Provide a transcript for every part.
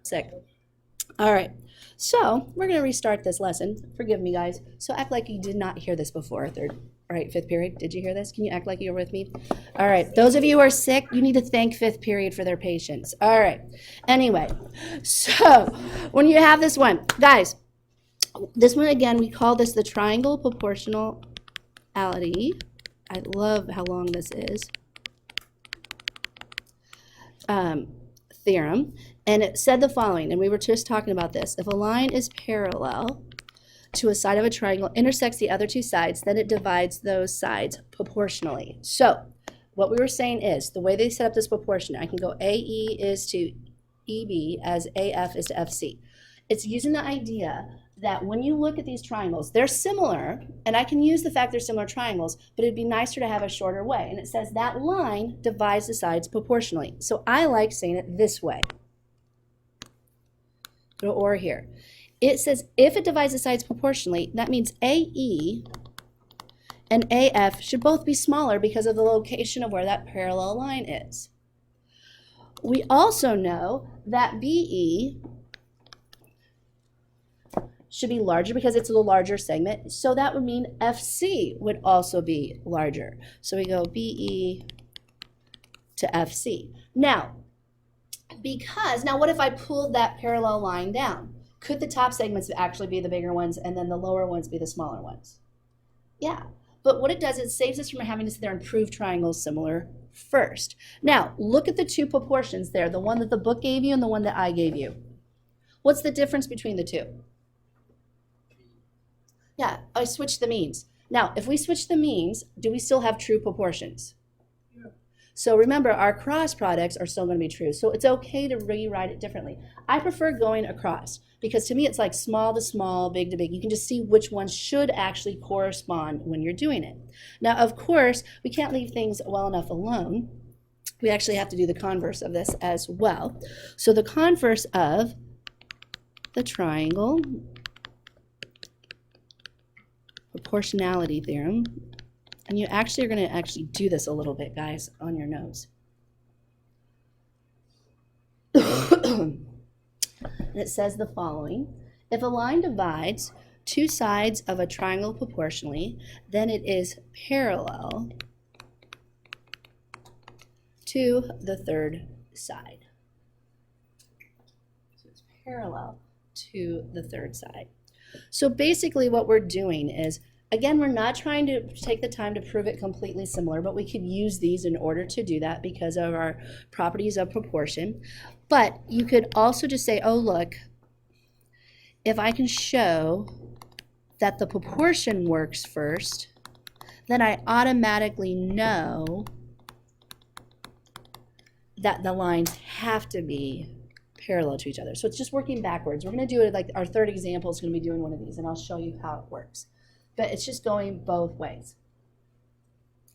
Sick. All right. So we're going to restart this lesson. Forgive me, guys. So act like you did not hear this before. All right, fifth period. Did you hear this? Can you act like you were with me? All right. Those of you who are sick, you need to thank fifth period for their patience. All right. Anyway, so when you have this one, guys, this one again, we call this the triangle proportional ality. I love how long this is. Theorem. And it said the following, and we were just talking about this. If a line is parallel to a side of a triangle, intersects the other two sides, then it divides those sides proportionally. So what we were saying is, the way they set up this proportion, I can go AE is to EB as AF is to FC. It's using the idea that when you look at these triangles, they're similar, and I can use the fact they're similar triangles, but it'd be nicer to have a shorter way. And it says that line divides the sides proportionally. So I like saying it this way. Or here. It says if it divides the sides proportionally, that means AE and AF should both be smaller because of the location of where that parallel line is. We also know that BE should be larger because it's a larger segment, so that would mean FC would also be larger. So we go BE to FC. Now what if I pulled that parallel line down? Could the top segments actually be the bigger ones and then the lower ones be the smaller ones? Yeah, but what it does, it saves us from having to sit there and prove triangles similar first. Now, look at the two proportions there, the one that the book gave you and the one that I gave you. What's the difference between the two? Yeah, I switched the means. Now, if we switch the means, do we still have true proportions? So remember, our cross products are still going to be true. So it's okay to rewrite it differently. I prefer going across because to me it's like small to small, big to big. You can just see which one should actually correspond when you're doing it. Now, of course, we can't leave things well enough alone. We actually have to do the converse of this as well. So the converse of the triangle proportionality theorem. And you actually are going to actually do this a little bit, guys, on your nose. And it says the following. If a line divides two sides of a triangle proportionally, then it is parallel to the third side. So it's parallel to the third side. So basically what we're doing is, again, we're not trying to take the time to prove it completely similar, but we could use these in order to do that because of our properties of proportion. But you could also just say, oh, look, if I can show that the proportion works first, then I automatically know that the lines have to be parallel to each other. So it's just working backwards. We're going to do it like our third example is going to be doing one of these, and I'll show you how it works. But it's just going both ways.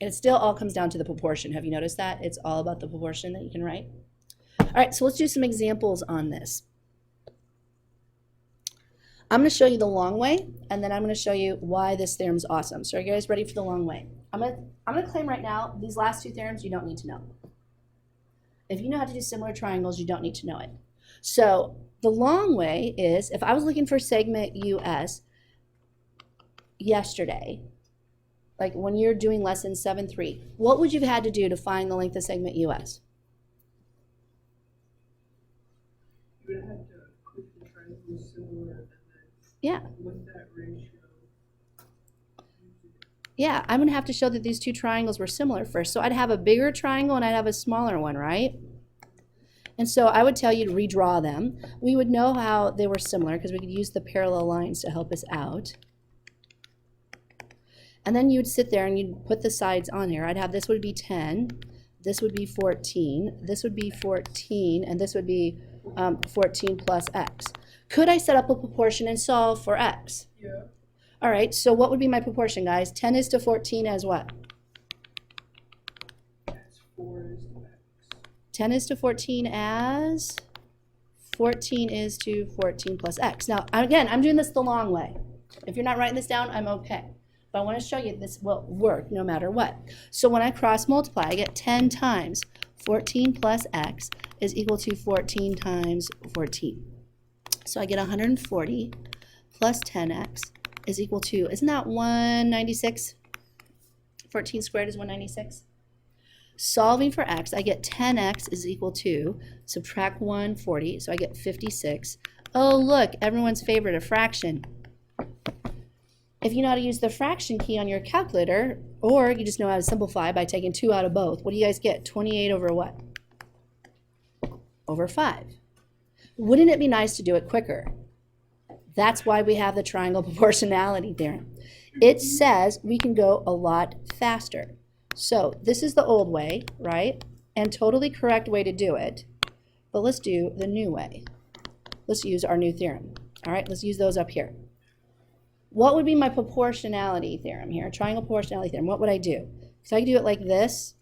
And it still all comes down to the proportion. Have you noticed that? It's all about the proportion that you can write. All right, so let's do some examples on this. I'm going to show you the long way, and then I'm going to show you why this theorem is awesome. So are you guys ready for the long way? I'm going to claim right now these last two theorems you don't need to know. If you know how to do similar triangles, you don't need to know it. So the long way is, if I was looking for segment US yesterday, like when you're doing lesson 7.3, what would you have had to do to find the length of segment US? You would have to click the triangle similar and then yeah. with that ratio. Yeah, I'm going to have to show that these two triangles were similar first. So I'd have a bigger triangle and I'd have a smaller one, right? And so I would tell you to redraw them. We would know how they were similar because we could use the parallel lines to help us out. And then you'd sit there and you'd put the sides on here. I'd have this would be 10, this would be 14, this would be 14, and this would be 14 plus x. Could I set up a proportion and solve for x? Yeah. All right, so what would be my proportion, guys? 10 is to 14 as what? That's 4 is to x. 10 is to 14 as 14 is to 14 plus x. Now, again, I'm doing this the long way. If you're not writing this down, I'm okay. But I want to show you this will work no matter what. So when I cross multiply, I get 10 times 14 plus x is equal to 14 times 14. So I get 140 plus 10x is equal to, isn't that 196? 14 squared is 196. Solving for x, I get 10x is equal to, subtract 140, so I get 56. Oh, look, everyone's favorite, a fraction. If you know how to use the fraction key on your calculator, or you just know how to simplify by taking 2 out of both, what do you guys get? 28 over what? Over 5. Wouldn't it be nice to do it quicker? That's why we have the triangle proportionality theorem. It says we can go a lot faster. So this is the old way, right? And totally correct way to do it. But let's do the new way. Let's use our new theorem. All right, let's use those up here. What would be my proportionality theorem here? Triangle proportionality theorem. What would I do? So I can do it like this.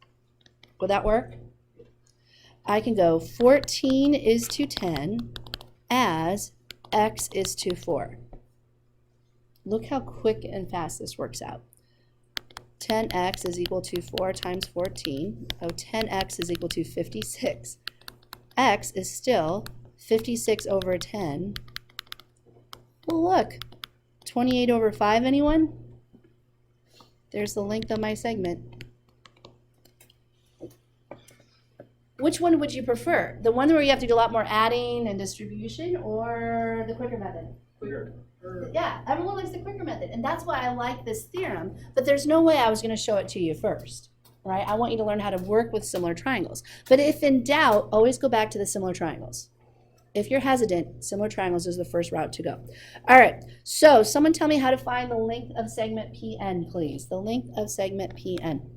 Would that work? I can go 14 is to 10 as x is to 4. Look how quick and fast this works out. 10x is equal to 4 times 14. Oh, 10x is equal to 56. X is still 56 over 10. Well, look, 28 over 5, anyone? There's the length of my segment. Which one would you prefer? The one where you have to do a lot more adding and distribution, or the quicker method? Quicker. Yeah, everyone likes the quicker method, and that's why I like this theorem, but there's no way I was going to show it to you first, right? I want you to learn how to work with similar triangles. But if in doubt, always go back to the similar triangles. If you're hesitant, similar triangles is the first route to go. All right, so someone tell me how to find the length of segment PN, please. The length of segment PN.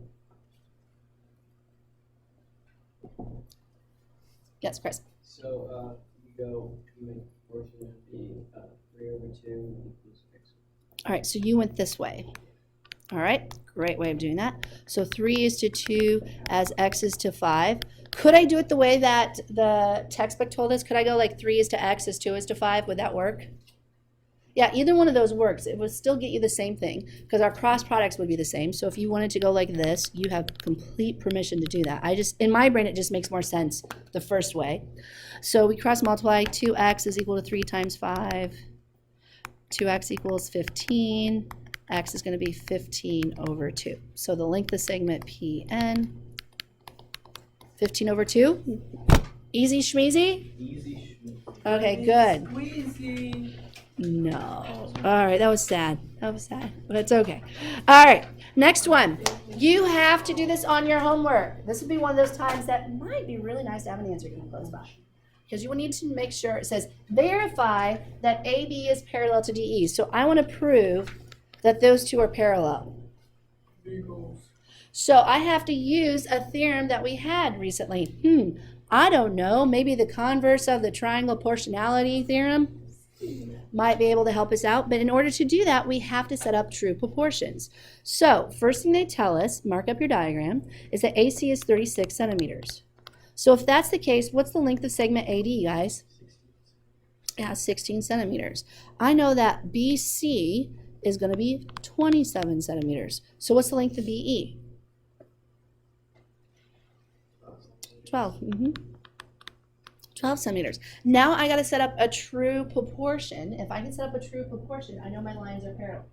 Yes, Chris. So you make proportion of being 3 over 2 equals x. All right, so you went this way. All right, great way of doing that. So 3 is to 2 as x is to 5. Could I do it the way that the textbook told us? Could I go like 3 is to x as 2 is to 5? Would that work? Yeah, either one of those works. It would still get you the same thing because our cross products would be the same. So if you wanted to go like this, you have complete permission to do that. In my brain, it just makes more sense the first way. So we cross multiply. 2x is equal to 3 times 5. 2x equals 15. X is going to be 15 over 2. So the length of segment PN, 15 over 2. Easy schmeezy? Easy. Okay, good. Squeezy. No. All right, that was sad. That was sad, but it's okay. All right, next one. You have to do this on your homework. This would be one of those times that might be really nice to have an answer given close by. Because you will need to make sure it says, verify that AB is parallel to DE. So I want to prove that those two are parallel. Beagles. So I have to use a theorem that we had recently. I don't know, maybe the converse of the triangle proportionality theorem might be able to help us out. But in order to do that, we have to set up true proportions. So first thing they tell us, mark up your diagram, is that AC is 36 centimeters. So if that's the case, what's the length of segment AD, guys? Yeah, 16 centimeters. I know that BC is going to be 27 centimeters. So what's the length of BE? 12. 12 centimeters. Now I got to set up a true proportion. If I can set up a true proportion, I know my lines are parallel.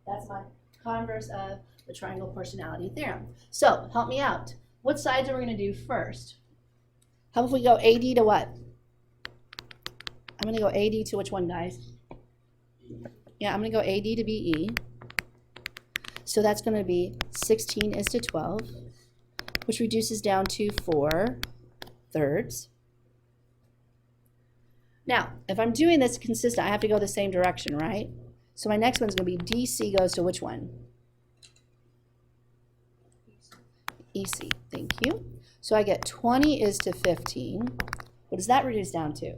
That's my converse of the triangle proportionality theorem. So help me out. What sides are we going to do first? How about if we go AD to what? I'm going to go AD to which one, guys? Yeah, I'm going to go AD to BE. So that's going to be 16 is to 12, which reduces down to 4/3. Now, if I'm doing this consistent, I have to go the same direction, right? So my next one's going to be DC goes to which one? EC. Thank you. So I get 20 is to 15. What does that reduce down to?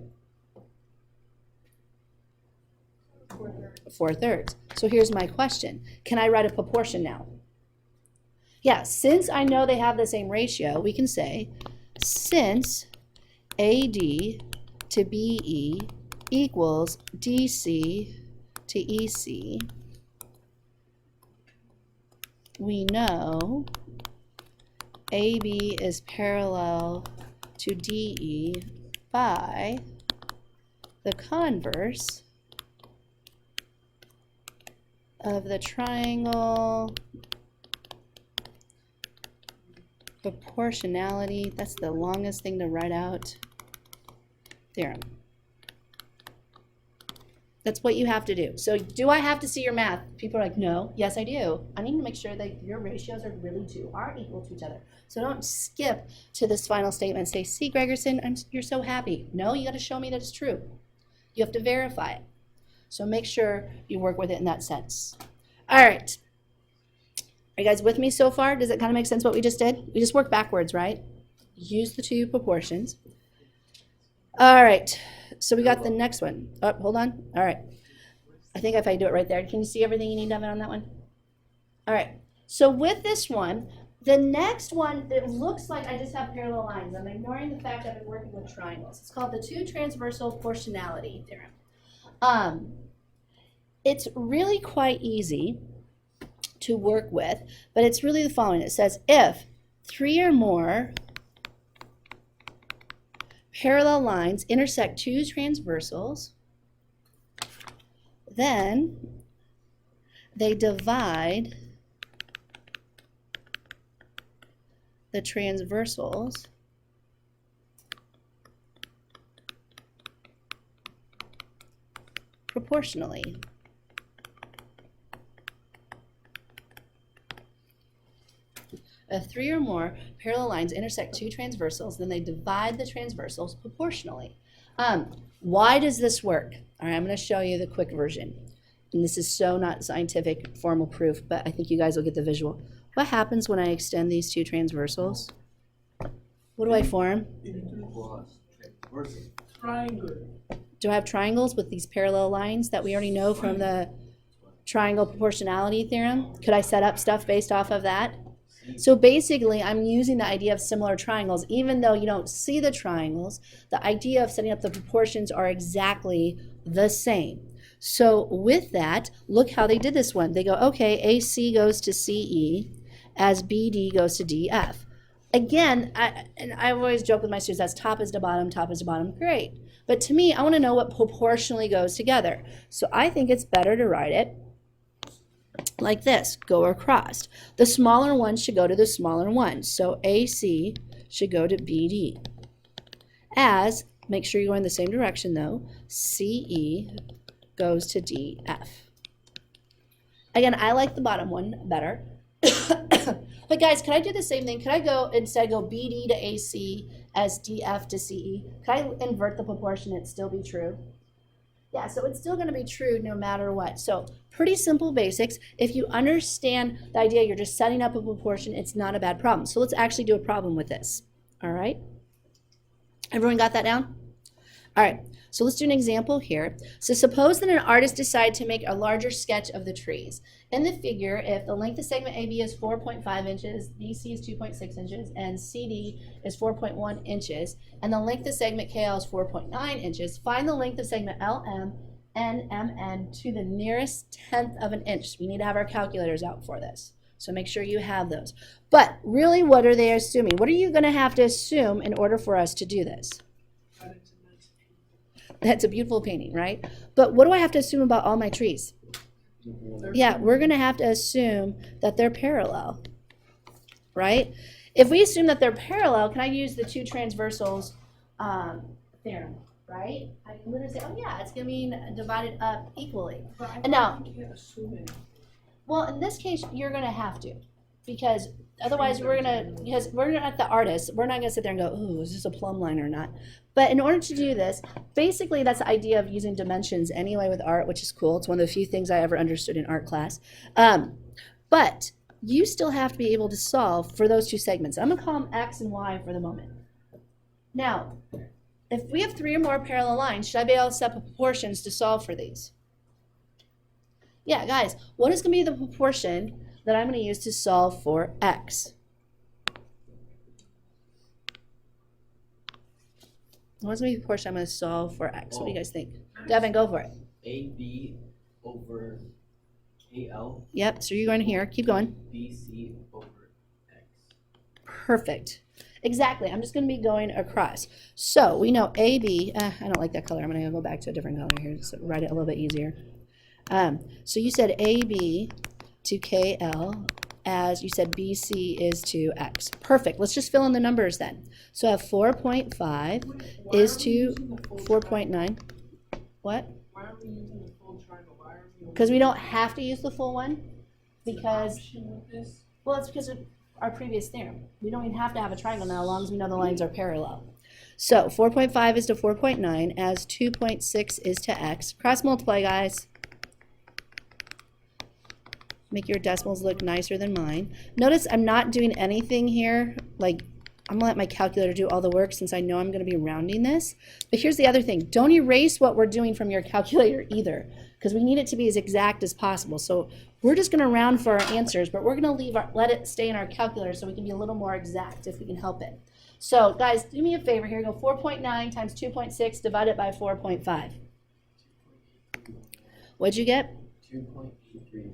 4/3. So here's my question. Can I write a proportion now? Yeah, since I know they have the same ratio, we can say since AD to BE equals DC to EC, we know AB is parallel to DE by the converse of the triangle proportionality, that's the longest thing to write out, theorem. That's what you have to do. So do I have to see your math? People are like, no. Yes, I do. I need to make sure that your ratios are equal to each other. So don't skip to this final statement and say, see, Gregerson, you're so happy. No, you got to show me that it's true. You have to verify it. So make sure you work with it in that sense. All right. Are you guys with me so far? Does it kind of make sense what we just did? We just worked backwards, right? Use the two proportions. All right. So we got the next one. Oh, hold on. All right. I think if I do it right there, can you see everything you need, Devin, on that one? All right. So with this one, the next one, it looks like I just have parallel lines. I'm ignoring the fact I've been working with triangles. It's called the two-transversal proportionality theorem. It's really quite easy to work with, but it's really the following. It says if three or more parallel lines intersect two transversals, then they divide the transversals proportionally. If three or more parallel lines intersect two transversals, then they divide the transversals proportionally. Why does this work? All right, I'm going to show you the quick version. And this is so not scientific formal proof, but I think you guys will get the visual. What happens when I extend these two transversals? What do I form? Triangle. Do I have triangles with these parallel lines that we already know from the triangle proportionality theorem? Could I set up stuff based off of that? So basically, I'm using the idea of similar triangles. Even though you don't see the triangles, the idea of setting up the proportions are exactly the same. So with that, look how they did this one. They go, okay, AC goes to CE as BD goes to DF. Again, I always joke with my students, that's top is to bottom, great. But to me, I want to know what proportionally goes together. So I think it's better to write it like this, go across. The smaller one should go to the smaller one. So AC should go to BD. As, make sure you go in the same direction though, CE goes to DF. Again, I like the bottom one better. But guys, can I do the same thing? Could I go, instead go BD to AC as DF to CE? Could I invert the proportion and still be true? Yeah, so it's still going to be true no matter what. So pretty simple basics. If you understand the idea, you're just setting up a proportion, it's not a bad problem. So let's actually do a problem with this. All right? Everyone got that down? All right, so let's do an example here. So suppose that an artist decided to make a larger sketch of the trees. In the figure, if the length of segment AB is 4.5 inches, BC is 2.6 inches, and CD is 4.1 inches, and the length of segment KL is 4.9 inches, find the length of segment LM and MN to the nearest tenth of an inch. We need to have our calculators out for this. So make sure you have those. But really, what are they assuming? What are you going to have to assume in order for us to do this? That's a beautiful painting, right? But what do I have to assume about all my trees? Yeah, we're going to have to assume that they're parallel, right? If we assume that they're parallel, can I use the two transversals theorem, right? I can literally say, oh yeah, it's going to be divided up equally. And now, well, in this case, you're going to have to, because otherwise we're not the artists. We're not going to sit there and go, ooh, is this a plumb line or not? But in order to do this, basically that's the idea of using dimensions anyway with art, which is cool. It's one of the few things I ever understood in art class. But you still have to be able to solve for those two segments. I'm going to call them X and Y for the moment. Now, if we have three or more parallel lines, should I be able to set up proportions to solve for these? Yeah, guys, what is going to be the proportion that I'm going to use to solve for X? What's going to be the proportion I'm going to solve for X? What do you guys think? Devin, go for it. AB over KL. Yep, so you're going here. Keep going. BC over X. Perfect. Exactly. I'm just going to be going across. So we know AB, I don't like that color. I'm going to go back to a different color here so write it a little bit easier. So you said AB to KL as you said BC is to X. Perfect. Let's just fill in the numbers then. So I have 4.5 is to 4.9. What? Why are we using the full triangle? Why are we? Because we don't have to use the full one. Because, With this? well, it's because of our previous theorem. We don't even have to have a triangle now as long as we know the lines are parallel. So 4.5 is to 4.9 as 2.6 is to X. Cross multiply, guys. Make your decimals look nicer than mine. Notice I'm not doing anything here. Like, I'm gonna let my calculator do all the work since I know I'm gonna be rounding this. But here's the other thing. Don't erase what we're doing from your calculator either, because we need it to be as exact as possible. So we're just gonna round for our answers, but we're gonna let it stay in our calculator so we can be a little more exact if we can help it. So guys, do me a favor here. Go 4.9 times 2.6 divided by 4.5. What'd you get? 2.83.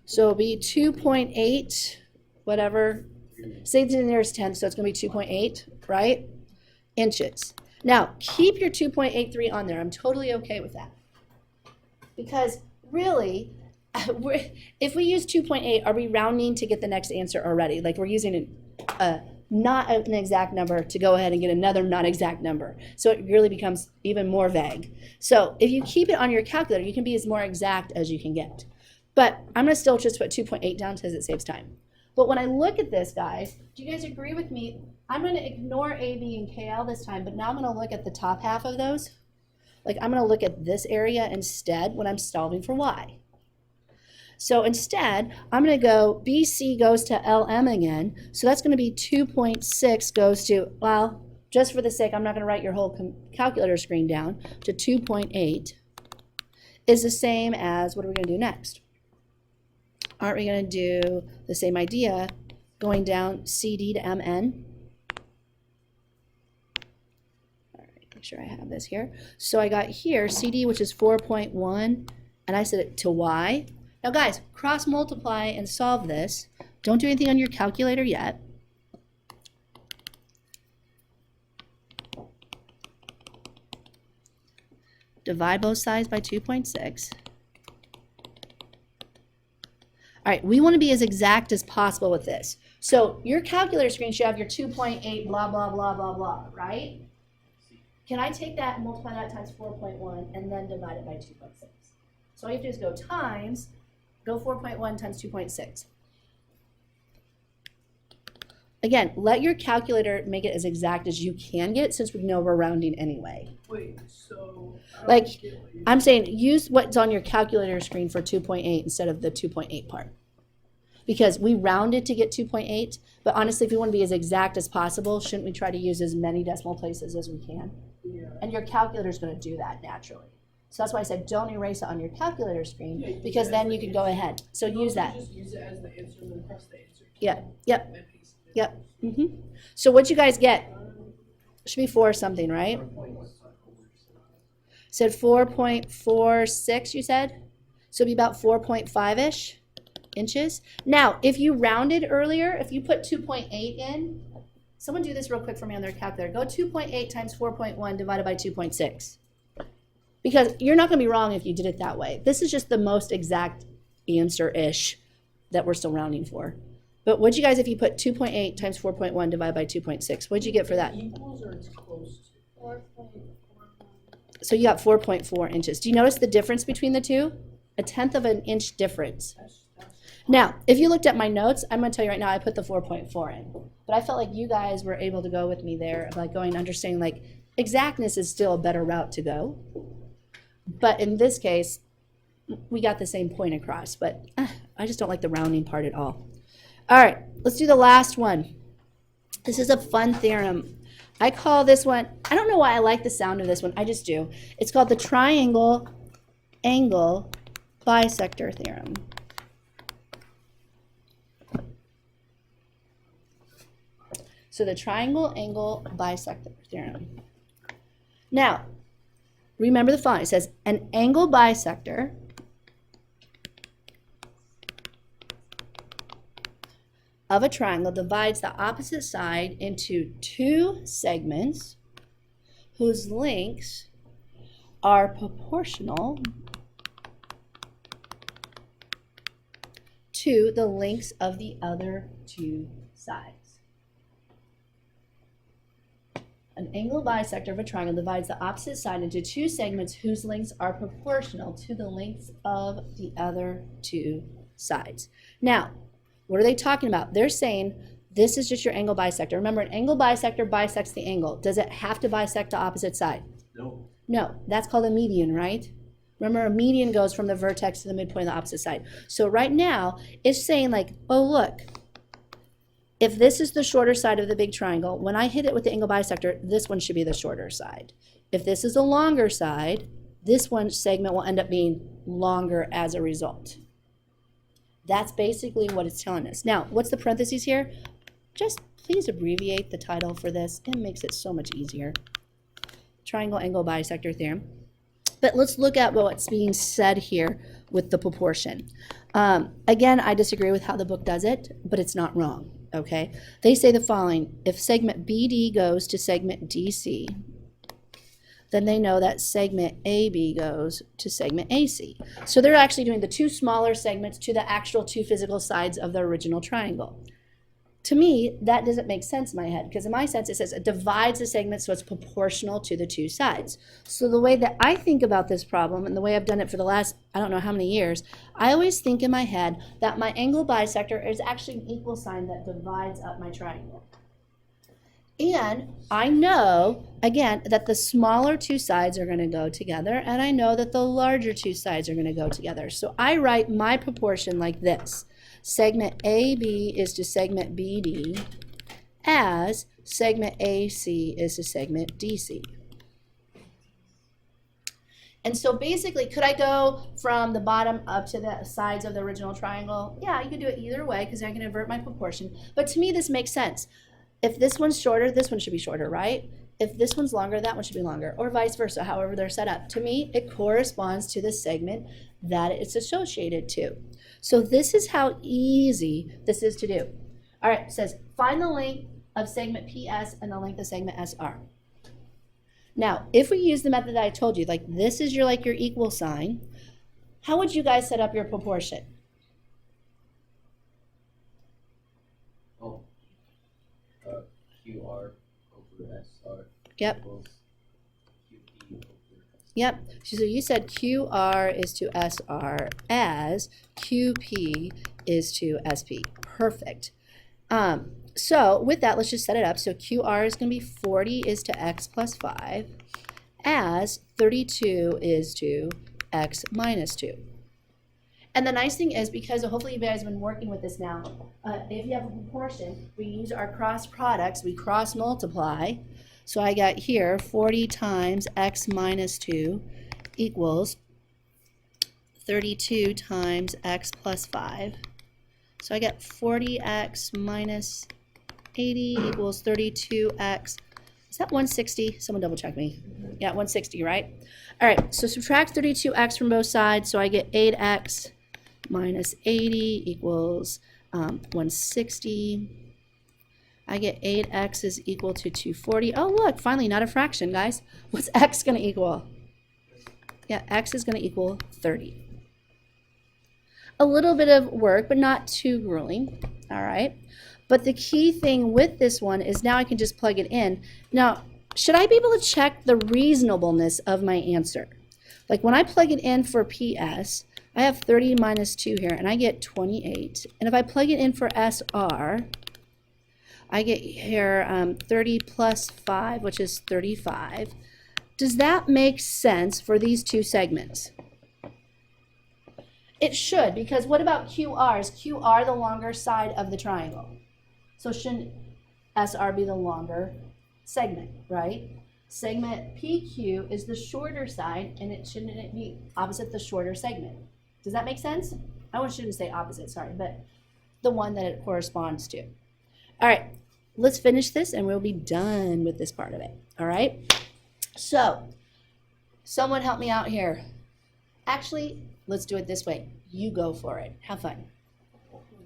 So it'll be 2.8, whatever. Say to the nearest tenth, so it's going to be 2.8, right? Inches. Now, keep your 2.83 on there. I'm totally okay with that. Because really, if we use 2.8, are we rounding to get the next answer already? Like we're using not an exact number to go ahead and get another non-exact number. So it really becomes even more vague. So if you keep it on your calculator, you can be as more exact as you can get. But I'm going to still just put 2.8 down because it saves time. But when I look at this, guys, do you guys agree with me? I'm going to ignore AB and KL this time, but now I'm going to look at the top half of those. Like I'm going to look at this area instead when I'm solving for Y. So instead, I'm going to go BC goes to LM again. So that's going to be 2.6 goes to, well, just for the sake, I'm not going to write your whole calculator screen down, to 2.8 is the same as, what are we going to do next? Aren't we going to do the same idea going down CD to MN? All right, make sure I have this here. So I got here CD, which is 4.1, and I set it to Y. Now guys, cross multiply and solve this. Don't do anything on your calculator yet. Divide both sides by 2.6. All right, we want to be as exact as possible with this. So your calculator screen should have your 2.8 blah, blah, blah, blah, blah, right? Can I take that and multiply that times 4.1 and then divide it by 2.6? So all you have to do is go times, go 4.1 times 2.6. Again, let your calculator make it as exact as you can get since we know we're rounding anyway. Wait, so Like, I'm saying use what's on your calculator screen for 2.8 instead of the 2.8 part. Because we rounded to get 2.8, but honestly, if we want to be as exact as possible, shouldn't we try to use as many decimal places as we can? Yeah. And your calculator is going to do that naturally. So that's why I said don't erase it on your calculator screen, because then you can go ahead. So use that. Just use it as the answer and then press the answer. Yeah, yep, And paste it. yep. So what'd you guys get? Should be 4 something, right? Said 4.46, you said? So it'd be about 4.5-ish inches. Now, if you rounded earlier, if you put 2.8 in, someone do this real quick for me on their calculator. Go 2.8 times 4.1 divided by 2.6. Because you're not going to be wrong if you did it that way. This is just the most exact answer-ish that we're still rounding for. But what'd you guys, if you put 2.8 times 4.1 divided by 2.6, what'd you get for that? Equals or it's close to? 4.41. So you got 4.4 inches. Do you notice the difference between the two? 1/10 of an inch difference. Now, if you looked at my notes, I'm going to tell you right now, I put the 4.4 in. But I felt like you guys were able to go with me there, like going understanding like exactness is still a better route to go. But in this case, we got the same point across. But I just don't like the rounding part at all. All right, let's do the last one. This is a fun theorem. I call this one, I don't know why I like the sound of this one, I just do. It's called the triangle angle bisector theorem. So the triangle angle bisector theorem. Now, remember the following. It says an angle bisector of a triangle divides the opposite side into two segments whose lengths are proportional to the lengths of the other two sides. An angle bisector of a triangle divides the opposite side into two segments whose lengths are proportional to the lengths of the other two sides. Now, what are they talking about? They're saying this is just your angle bisector. Remember, an angle bisector bisects the angle. Does it have to bisect the opposite side? No. No, that's called a median, right? Remember, a median goes from the vertex to the midpoint of the opposite side. So right now, it's saying like, oh, look, if this is the shorter side of the big triangle, when I hit it with the angle bisector, this one should be the shorter side. If this is a longer side, this one segment will end up being longer as a result. That's basically what it's telling us. Now, what's the parentheses here? Just please abbreviate the title for this. It makes it so much easier. Triangle angle bisector theorem. But let's look at what's being said here with the proportion. Again, I disagree with how the book does it, but it's not wrong, okay? They say the following: if segment BD goes to segment DC, then they know that segment AB goes to segment AC. So they're actually doing the two smaller segments to the actual two physical sides of the original triangle. To me, that doesn't make sense in my head, because in my sense, it says it divides the segment so it's proportional to the two sides. So the way that I think about this problem, and the way I've done it for the last, I don't know how many years, I always think in my head that my angle bisector is actually an equal sign that divides up my triangle. And I know, again, that the smaller two sides are going to go together, and I know that the larger two sides are going to go together. So I write my proportion like this. Segment AB is to segment BD as segment AC is to segment DC. And so basically, could I go from the bottom up to the sides of the original triangle? Yeah, you could do it either way because I can invert my proportion. But to me, this makes sense. If this one's shorter, this one should be shorter, right? If this one's longer, that one should be longer, or vice versa, however they're set up. To me, it corresponds to the segment that it's associated to. So this is how easy this is to do. All right, it says find the length of segment PS and the length of segment SR. Now, if we use the method that I told you, like this is your equal sign, how would you guys set up your proportion? Oh. QR over SR. Yep. Equals QP over SR. Yep. So you said QR is to SR as QP is to SP. Perfect. So with that, let's just set it up. So QR is going to be 40 is to X plus 5 as 32 is to X minus 2. And the nice thing is, because hopefully you guys have been working with this now, if you have a proportion, we use our cross products, we cross multiply. So I got here 40 times X minus 2 equals 32 times X plus 5. So I get 40X minus 80 equals 32X. Is that 160? Someone double check me. Yeah, 160, right? All right, so subtract 32X from both sides. So I get 8X minus 80 equals 160. I get 8X is equal to 240. Oh, look, finally, not a fraction, guys. What's X going to equal? Yeah, X is going to equal 30. A little bit of work, but not too grueling, all right? But the key thing with this one is now I can just plug it in. Now, should I be able to check the reasonableness of my answer? Like when I plug it in for PS, I have 30 minus 2 here, and I get 28. And if I plug it in for SR, I get here 30 plus 5, which is 35. Does that make sense for these two segments? It should, because what about QR? Is QR the longer side of the triangle? So shouldn't SR be the longer segment, right? Segment PQ is the shorter side, and shouldn't it be opposite the shorter segment? Does that make sense? I shouldn't say opposite, sorry, but the one that it corresponds to. All right, let's finish this and we'll be done with this part of it, all right? So, someone help me out here. Actually, let's do it this way. You go for it. Have fun.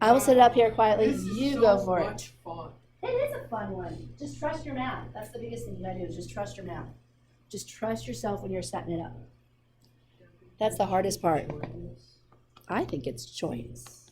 I will sit it up here quietly. This is You so go for it. much fun. It is a fun one. Just trust your math. That's the biggest thing you gotta do is just trust your math. Just trust yourself when you're setting it up. That's the hardest part. I think it's choice.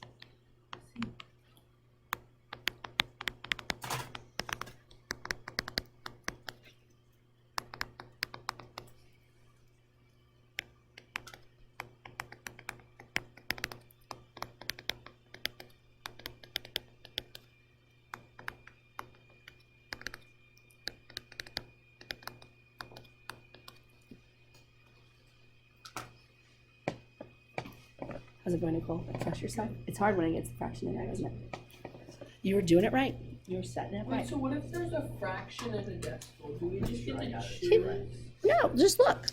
How's it going, Nicole? Trust yourself. It's hard when it gets a fraction in there, isn't it? You were doing it right. You were setting it Wait, right. so what if there's a fraction and a decimal? Do we just get to choose? No, just look.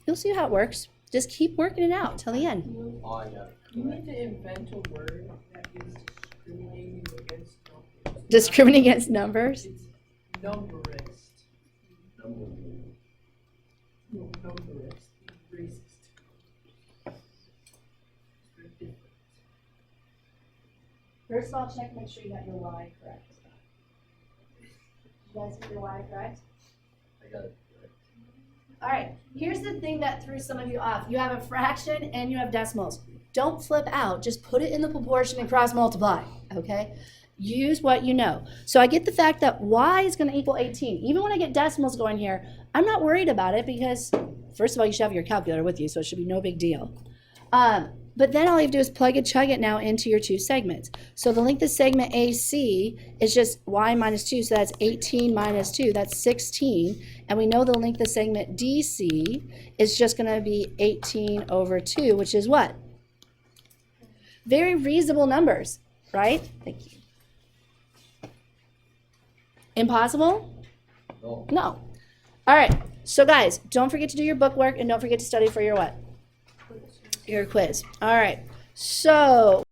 You'll see how it works. Just keep working it out till the end. Oh, I got it. You need to invent a word that is discriminating against numbers. Discriminate against numbers. It's numberist. No, numberist. Racist. They're different. First of all, check make sure you got your Y correct. You guys get your Y correct? I got it. All right, here's the thing that threw some of you off. You have a fraction and you have decimals. Don't flip out, just put it in the proportion and cross multiply, okay? Use what you know. So I get the fact that Y is gonna equal 18. Even when I get decimals going here, I'm not worried about it because, first of all, you should have your calculator with you, so it should be no big deal. But then all you have to do is plug and chug it now into your two segments. So the length of segment AC is just Y minus 2, so that's 18 minus 2, that's 16. And we know the length of segment DC is just going to be 18 over 2, which is what? Very reasonable numbers, right? Thank you. Impossible? No. No. All right. So guys, don't forget to do your book work and don't forget to study for your what? Your quiz. All right. So